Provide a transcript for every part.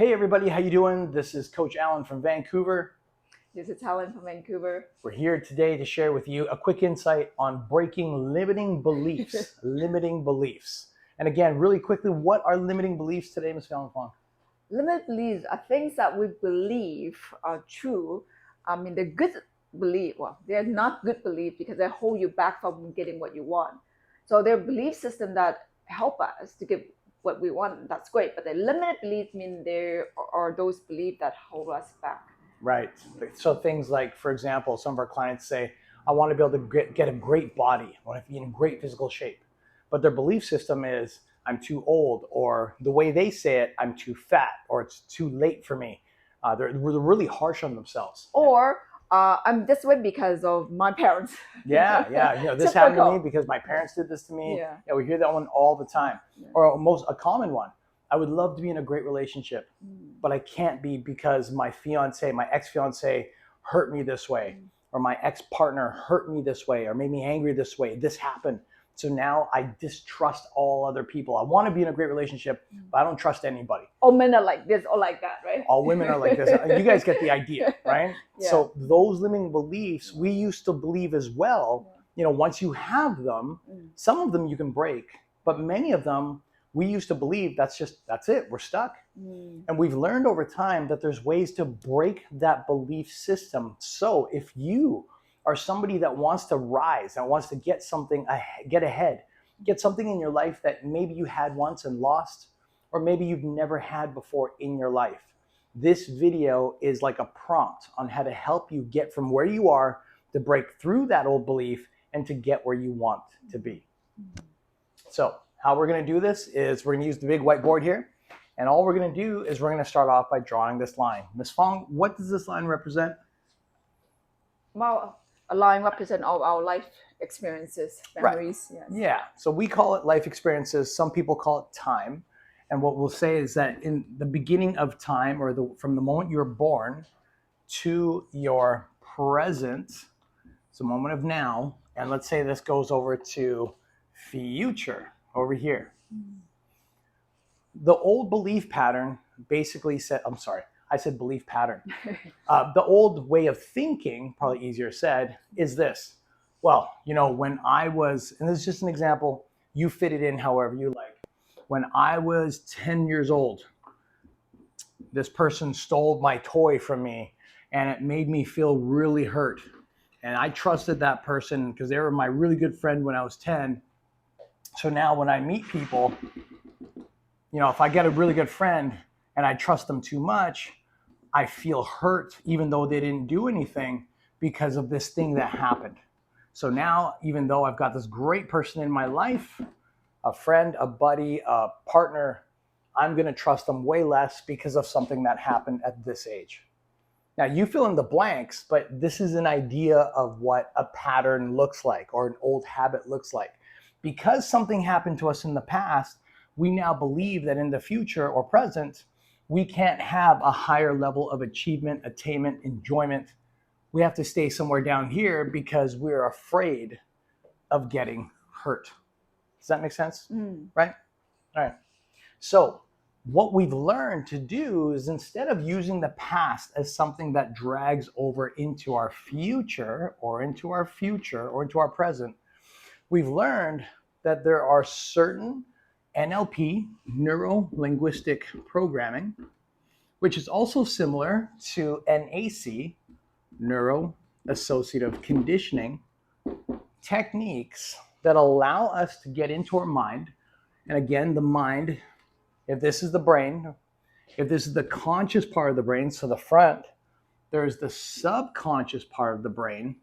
Hey everybody, how you doing? This is Coach Alan from Vancouver. This is Helen from Vancouver. We're here today to share with you a quick insight on breaking limiting beliefs. Limiting beliefs. And again, really quickly, what are limiting beliefs today, Ms. Fong? Limited beliefs are things that we believe are true. They're good belief. Well, they're not good belief because they hold you back from getting what you want. So they're belief system that help us to get what we want. That's great. But the limited beliefs mean there are those beliefs that hold us back. Right. So things like, for example, some of our clients say, I want to be able to get a great body. I want to be in great physical shape. But their belief system is, I'm too old, or the way they say it, I'm too fat, or it's too late for me. They're really harsh on themselves. Or I'm this way because of my parents. Yeah. This happened to me because my parents did this to me. Yeah, we hear that one all the time. Yeah. Or a common one. I would love to be in a great relationship, but I can't be because my ex-fiance hurt me this way, or my ex-partner hurt me this way, or made me angry this way. This happened. So now I distrust all other people. I want to be in a great relationship, but I don't trust anybody. All men are like this or like that, right? All women are like this. You guys get the idea, right? Yeah. So those limiting beliefs, we used to believe as well. You know, once you have them, some of them you can break, but many of them, we used to believe that's it, we're stuck. And we've learned over time that there's ways to break that belief system. So if you are somebody that wants to rise, that wants to get ahead, get something in your life that maybe you had once and lost, or maybe you've never had before in your life, this video is like a prompt on how to help you get from where you are to break through that old belief and to get where you want to be. So how we're going to do this is we're going to use the big whiteboard here. And all we're going to do is we're going to start off by drawing this line. Ms. Fong, what does this line represent? Well, a line represents all our life experiences, memories. Right. Yes. Yeah. So we call it life experiences. Some people call it time. And what we'll say is that in the beginning of time, or from the moment you were born to your present, it's a moment of now. And let's say this goes over to future over here. The old belief pattern basically said, I said belief pattern. The old way of thinking, probably easier said, is this. Well, you know, when I was, and this is just an example, you fit it in however you like. When I was 10 years old, this person stole my toy from me and it made me feel really hurt. And I trusted that person because they were my really good friend when I was 10. So now when I meet people, you know, if I get a really good friend and I trust them too much, I feel hurt even though they didn't do anything because of this thing that happened. So now, even though I've got this great person in my life, a friend, a buddy, a partner, I'm going to trust them way less because of something that happened at this age. Now, you fill in the blanks, but this is an idea of what a pattern looks like or an old habit looks like. Because something happened to us in the past, we now believe that in the future or present, we can't have a higher level of achievement, attainment, enjoyment. We have to stay somewhere down here because we're afraid of getting hurt. Does that make sense? Right? All right. So what we've learned to do is instead of using the past as something that drags over into our future or into our present, we've learned that there are certain NLP, neuro-linguistic programming, which is also similar to NAC, neuro-associative conditioning, techniques that allow us to get into our mind. And again, the mind, if this is the brain, if this is the conscious part of the brain, so the front, there's the subconscious part of the brain,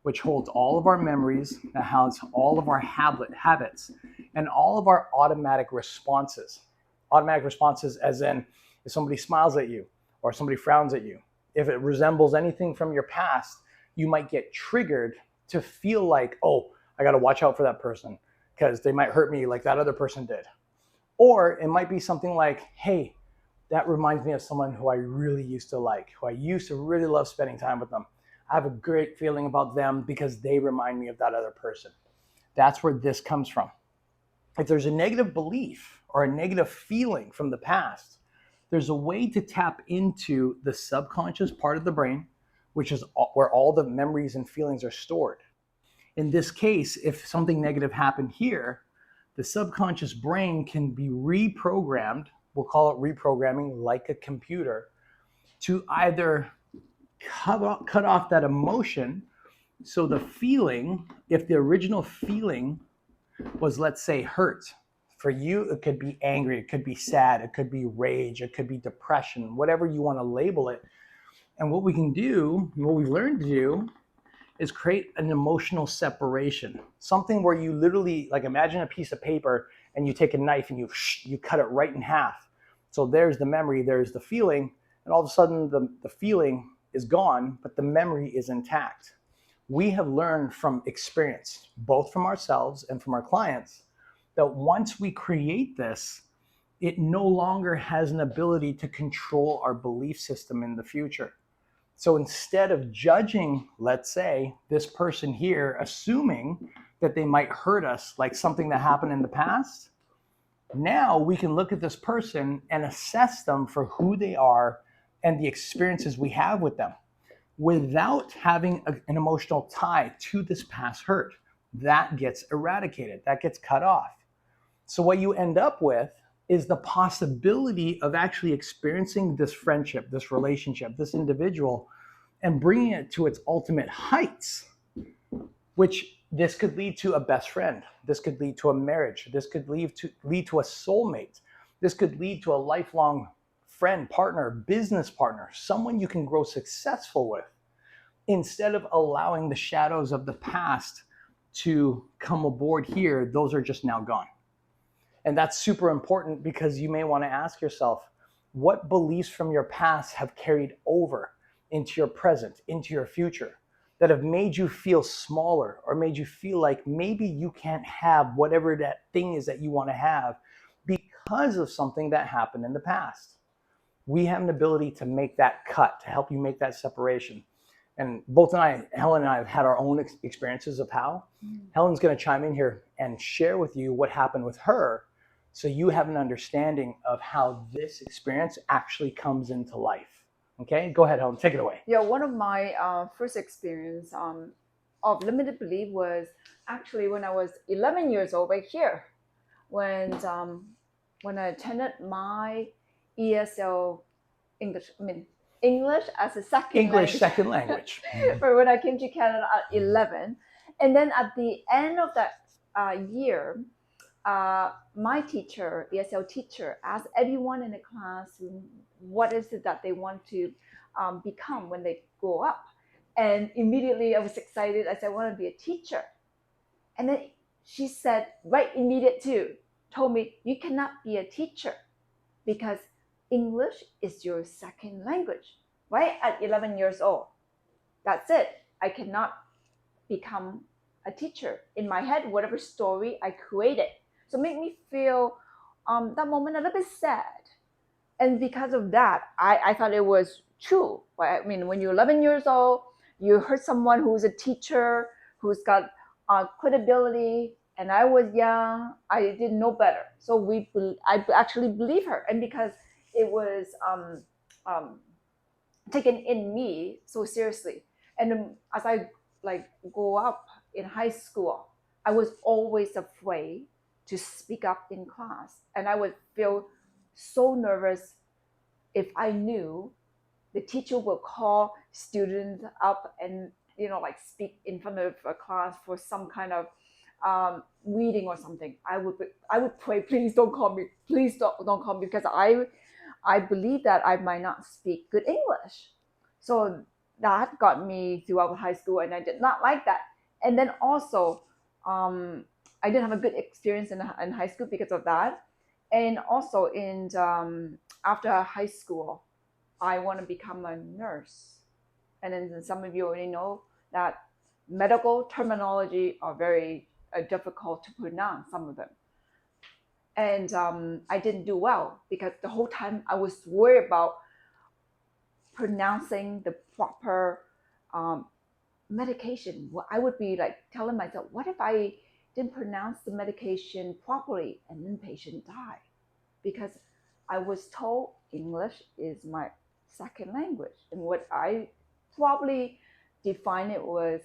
which holds all of our memories, that has all of our habits, and all of our automatic responses. Automatic responses as in if somebody smiles at you or somebody frowns at you. If it resembles anything from your past, you might get triggered to feel like, oh, I got to watch out for that person because they might hurt me like that other person did. Or it might be something like, hey, that reminds me of someone who I really used to like, who I used to really love spending time with them. I have a great feeling about them because they remind me of that other person. That's where this comes from. If there's a negative belief or a negative feeling from the past, there's a way to tap into the subconscious part of the brain, which is where all the memories and feelings are stored. In this case, if something negative happened here, the subconscious brain can be reprogrammed. We'll call it reprogramming, like a computer, to either cut off that emotion. So the feeling, if the original feeling was, let's say, hurt, for you, it could be angry, it could be sad, it could be rage, it could be depression, whatever you want to label it. And what we can do, what we've learned to do, is create an emotional separation. Something where you literally, like, imagine a piece of paper and you take a knife and you cut it right in half. So there's the memory, there's the feeling, and all of a sudden the feeling is gone, but the memory is intact. We have learned from experience, both from ourselves and from our clients, that once we create this, it no longer has an ability to control our belief system in the future. So instead of judging, let's say, this person here, assuming that they might hurt us, like something that happened in the past, now we can look at this person and assess them for who they are and the experiences we have with them without having an emotional tie to this past hurt. That gets eradicated, that gets cut off. So what you end up with is the possibility of actually experiencing this friendship, this relationship, this individual, and bringing it to its ultimate heights, which this could lead to a best friend. This could lead to a marriage. This could lead to a soulmate. This could lead to a lifelong friend, partner, business partner, someone you can grow successful with, instead of allowing the shadows of the past to come aboard here. Those are just now gone. And that's super important, because you may want to ask yourself, what beliefs from your past have carried over into your present, into your future, that have made you feel smaller, or made you feel like maybe you can't have whatever that thing is that you want to have because of something that happened in the past. We have an ability to make that cut, to help you make that separation. And Helen and I have had our own experiences of how. Helen's going to chime in here and share with you what happened with her, so you have an understanding of how this experience actually comes into life. Okay, go ahead, Helen, take it away. Yeah, one of my first experience of limited belief was actually when I was 11 years old, right here, when I attended my ESL English as a second language. Second language. But when I came to Canada at 11, and then at the end of that year, my teacher, ESL teacher, asked everyone in the class what is it that they want to become when they grow up. And immediately I was excited. I said, I want to be a teacher. And then she said, right immediate too, told me, you cannot be a teacher because English is your second language, right? At 11 years old. That's it. I cannot become a teacher. In my head, whatever story I created. So it made me feel that moment a little bit sad. And because of that, I thought it was true. Right? I mean, when you're 11 years old, you heard someone who's a teacher, who's got credibility, and I was young, I didn't know better. So I actually believe her. And because it was taken in me so seriously. And as I go up in high school, I was always afraid to speak up in class. And I would feel so nervous if I knew the teacher would call students up and speak in front of a class for some kind of reading or something. I would pray, please don't call me, please don't call me, because I believe that I might not speak good English. So that got me throughout high school, and I did not like that. And then also, I didn't have a good experience in high school because of that. And also after high school, I want to become a nurse. And then some of you already know that medical terminology are very difficult to pronounce, some of them. And I didn't do well because the whole time I was worried about pronouncing the proper medication. Well, I would be telling myself, what if I didn't pronounce the medication properly and then the patient died? Because I was told English is my second language. And what I probably define it was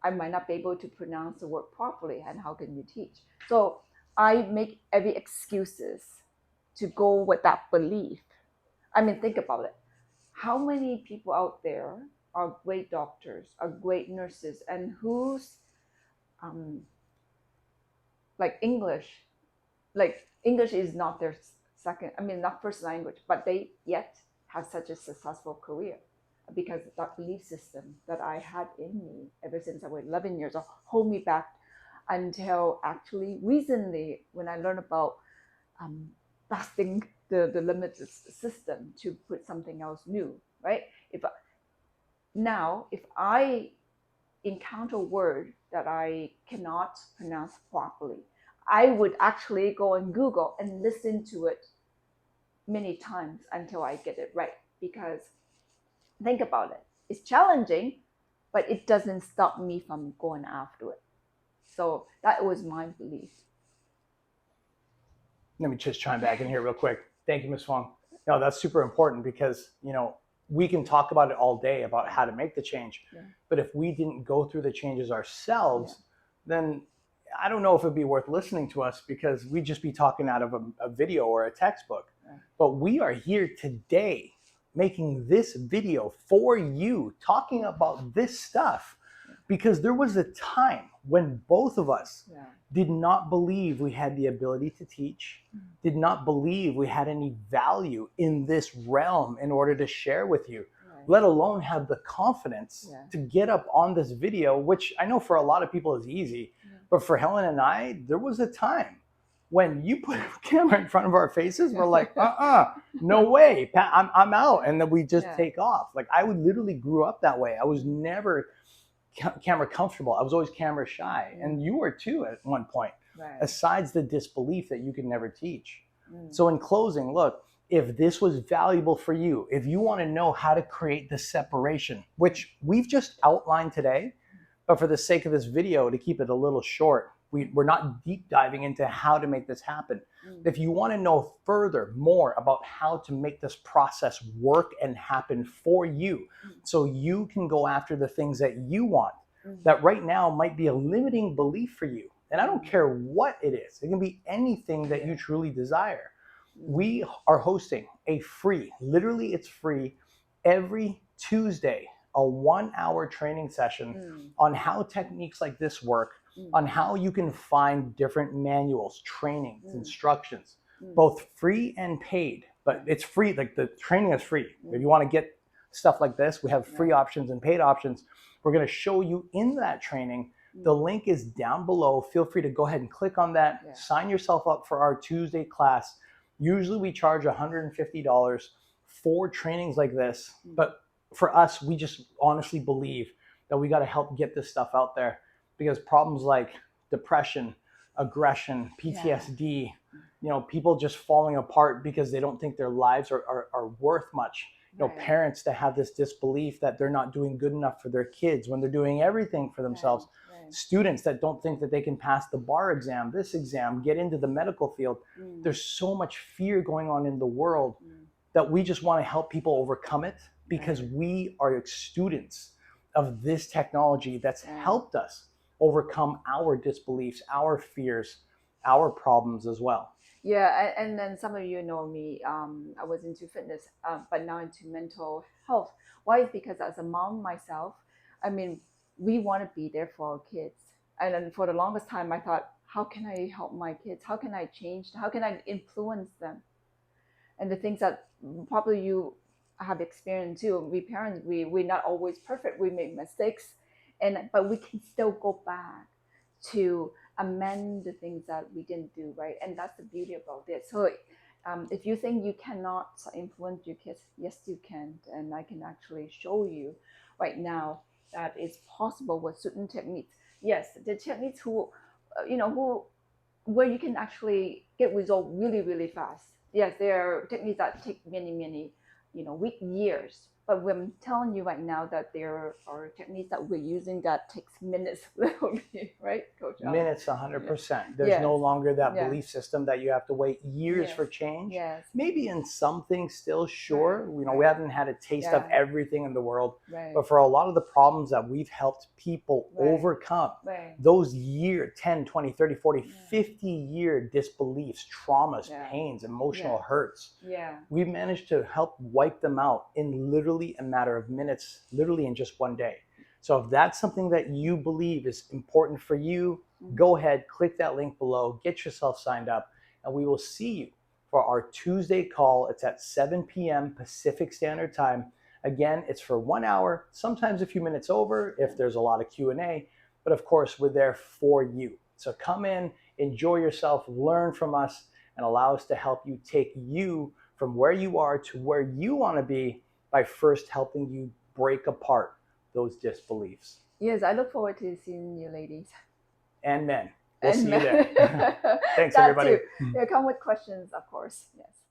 I might not be able to pronounce the word properly, and how can you teach? So I make every excuses to go with that belief. I mean, think about it. How many people out there are great doctors, are great nurses, and whose um, like English is not their second, I mean, not first language, but they yet have such a successful career because that belief system that I had in me ever since I was 11 years old hold me back until actually recently when I learned about busting the limited system to put something else new, right? If I encounter a word that I cannot pronounce properly, I would actually go on Google and listen to it many times until I get it right. Because think about it, it's challenging, but it doesn't stop me from going after it. So that was my belief. Let me just chime back in here real quick. Thank you, Ms. Fong. No, that's super important because, we can talk about it all day about how to make the change. Yeah. But if we didn't go through the changes ourselves, then I don't know if it'd be worth listening to us because we'd just be talking out of a video or a textbook. Right. But we are here today making this video for you, talking about this stuff because there was a time when both of us did not believe we had the ability to teach, did not believe we had any value in this realm in order to share with you, let alone have the confidence to get up on this video, which I know for a lot of people is easy, but for Helen and I, there was a time when you put a camera in front of our faces, we're like, no way, I'm out. And then we just take off. Like I would literally grew up that way. I was never camera comfortable. I was always camera shy. And you were too at one point, asides the disbelief that you could never teach. So in closing, look, if this was valuable for you, if you want to know how to create the separation, which we've just outlined today, but for the sake of this video, to keep it a little short, we're not deep diving into how to make this happen. If you want to know further more about how to make this process work and happen for you, so you can go after the things that you want, that right now might be a limiting belief for you. And I don't care what it is. It can be anything that you truly desire. We are hosting a free, literally it's free, every Tuesday, a 1-hour training session on how techniques like this work, on how you can find different manuals, trainings, instructions, both free and paid. But it's free, like the training is free. If you want to get stuff like this, we have free options and paid options. We're going to show you in that training. The link is down below. Feel free to go ahead and click on that. Sign yourself up for our Tuesday class. Usually we charge $150 for trainings like this. But for us, we just honestly believe that we got to help get this stuff out there. Because problems like depression, aggression, PTSD, people just falling apart because they don't think their lives are worth much. Parents that have this disbelief that they're not doing good enough for their kids when they're doing everything for themselves. Students that don't think that they can pass the bar exam, this exam, get into the medical field. There's so much fear going on in the world that we just want to help people overcome it because we are students of this technology that's helped us overcome our disbeliefs, our fears, our problems as well. Yeah, and then some of you know me, I was into fitness, but now into mental health. Why? Is because as a mom myself, I mean, we want to be there for our kids. And then for the longest time, I thought, how can I help my kids? How can I change? How can I influence them? And the things that probably you have experienced too, we parents, we're not always perfect. We make mistakes, but we can still go back to amend the things that we didn't do right. And that's the beauty about this. So if you think you cannot influence your kids, yes, you can. And I can actually show you right now that it's possible with certain techniques. Yes, the techniques where you can actually get results really, really fast. Yes, there are techniques that take many, many, years. But I'm telling you right now that there are techniques that we're using that takes minutes, literally, right, Coach Alex? Minutes, 100%. There's no Yes. longer that Yeah. belief system that you have to wait years Yes. for change. Yes. Maybe in some things still, sure. Right. You know, we haven't had a taste of Yeah. everything in the world. Right. But for a lot of the problems that we've helped people Right. overcome, Right. those 10, 20, 30, 40, Yeah. 50-year disbeliefs, traumas, Yeah. pains, emotional Yeah. hurts, Yeah. we've managed to help wipe them out in literally a matter of minutes, literally in just one day. So if that's something that you believe is important for you, go ahead, click that link below, get yourself signed up, and we will see you for our Tuesday call. It's at 7 p.m. Pacific Standard Time. Again, it's for 1 hour, sometimes a few minutes over if there's a lot of Q&A, but of course, we're there for you. So come in, enjoy yourself, learn from us, and allow us to help you take you from where you are to where you want to be by first helping you break apart those disbeliefs. Yes, I look forward to seeing you ladies. And men. We'll And see you men. there. Thanks, That everybody. too. They come with questions, of course. Yes.